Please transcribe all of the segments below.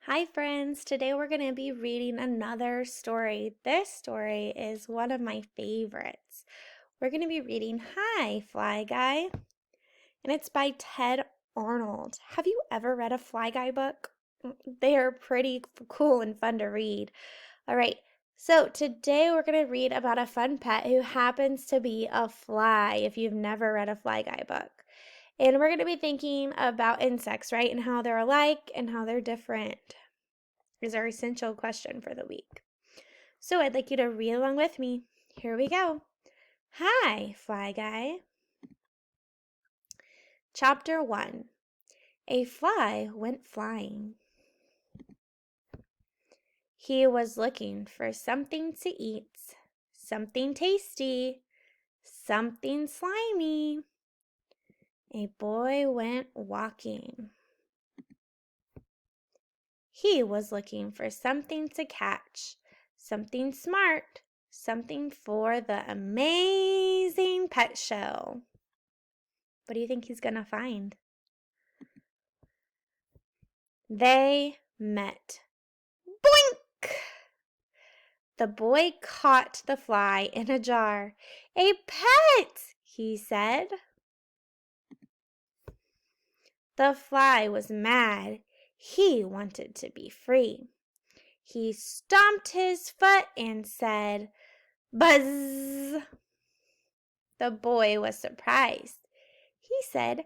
Hi, friends. Today we're going to be reading another story. This story is one of my favorites. We're going to be reading Hi, Fly Guy, and it's by Ted Arnold. Have you ever read a Fly Guy book? They are pretty cool and fun to read. All right, so today we're going to read about a fun pet who happens to be a fly if you've never read a Fly Guy book. And we're going to be thinking about insects, right? And how they're alike and how they're different is our essential question for the week. So I'd like you to read along with me. Here we go. Hi, Fly Guy. Chapter 1. A fly went flying. He was looking for something to eat, something tasty, something slimy. A boy went walking. He was looking for something to catch, something smart, something for the amazing pet show. What do you think he's going to find? They met. Boink! The boy caught the fly in a jar. A pet, he said. The fly was mad. He wanted to be free. He stomped his foot and said, "Buzz!" The boy was surprised. He said,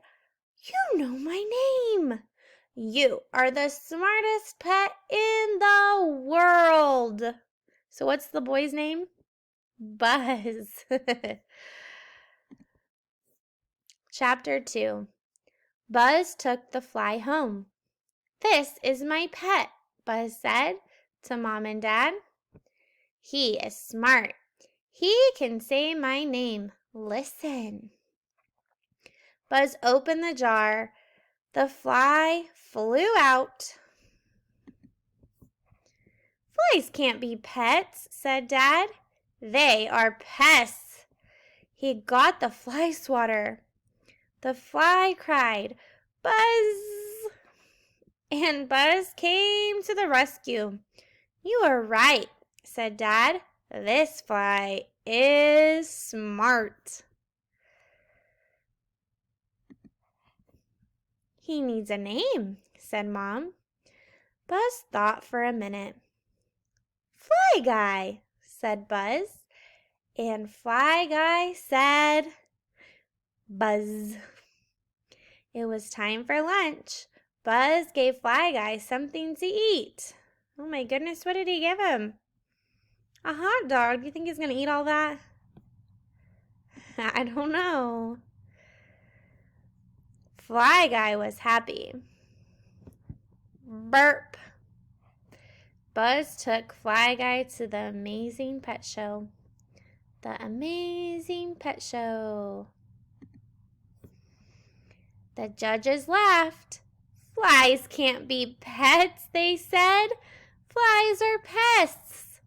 "You know my name. You are the smartest pet in the world." So what's the boy's name? Buzz. Chapter 2. Buzz took the fly home. "This is my pet," Buzz said to Mom and Dad. "He is smart. He can say my name. Listen." Buzz opened the jar. The fly flew out. "Flies can't be pets," said Dad. "They are pests." He got the fly swatter. The fly cried, "Buzz!" And Buzz came to the rescue. "You are right," said Dad. "This fly is smart." "He needs a name," said Mom. Buzz thought for a minute. "Fly Guy," said Buzz. And Fly Guy said, "Buzz." It was time for lunch. Buzz gave Fly Guy something to eat. Oh my goodness, what did he give him? A hot dog. Do you think he's going to eat all that? I don't know. Fly Guy was happy. Burp. Buzz took Fly Guy to the amazing pet show. The amazing pet show. The judges laughed. "Flies can't be pets," they said. "Flies are pests."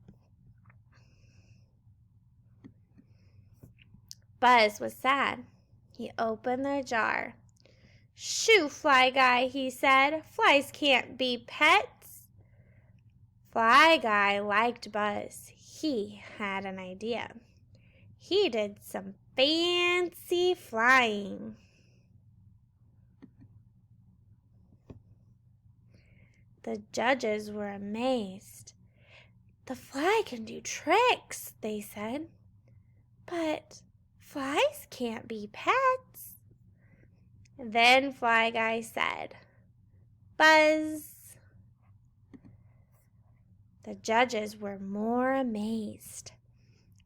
Buzz was sad. He opened the jar. "Shoo, Fly Guy," he said. "Flies can't be pets." Fly Guy liked Buzz. He had an idea. He did some fancy flying. The judges were amazed. "The fly can do tricks," they said. "But flies can't be pets." Then Fly Guy said, "Buzz." The judges were more amazed.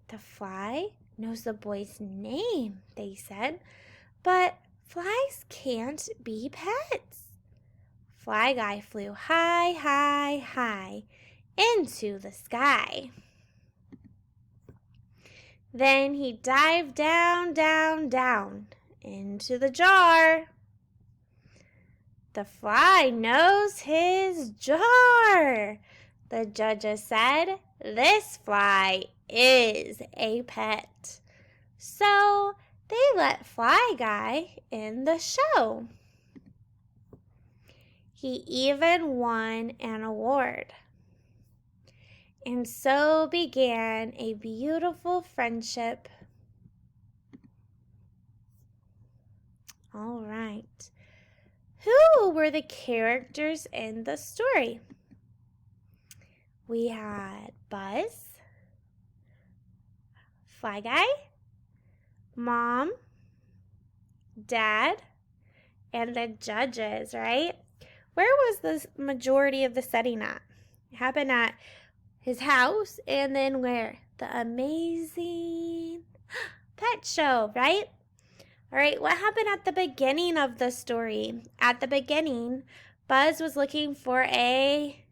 "The fly knows the boy's name," they said, "but flies can't be pets." Fly Guy flew high, high, high into the sky. Then he dived down, down, down into the jar. "The fly knows his jar," the judges said. "This fly is a pet." So they let Fly Guy in the show. He even won an award. And so began a beautiful friendship. All right. Who were the characters in the story? We had Buzz, Fly Guy, Mom, Dad, and the judges, right? Where was the majority of the setting at? It happened at his house, and then where? The amazing pet show, right? All right, what happened at the beginning of the story? At the beginning, Buzz was looking for a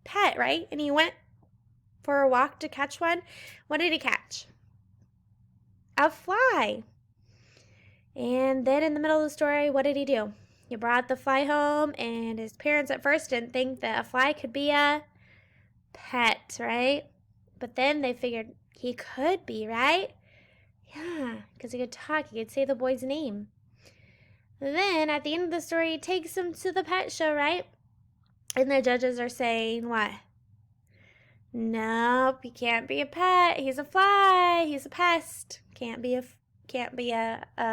pet, right? And he went for a walk to catch one. What did he catch? A fly. And then in the middle of the story, what did he do? He brought the fly home, and his parents at first didn't think that a fly could be a pet, right? But then they figured he could be, right? Yeah, because he could talk. He could say the boy's name. Then at the end of the story, he takes him to the pet show, right? And the judges are saying what? Nope, he can't be a pet. He's a fly. He's a pest. Can't be a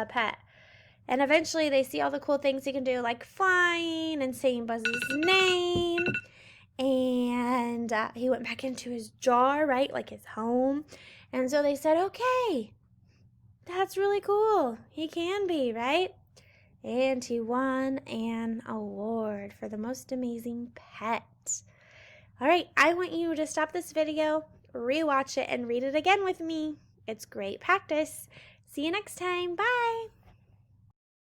pet. And eventually they see all the cool things he can do, like flying and saying Buzz's name. And he went back into his jar, right? Like his home. And so they said, okay, that's really cool. He can be, right? And he won an award for the most amazing pet. All right, I want you to stop this video, rewatch it, and read it again with me. It's great practice. See you next time. Bye.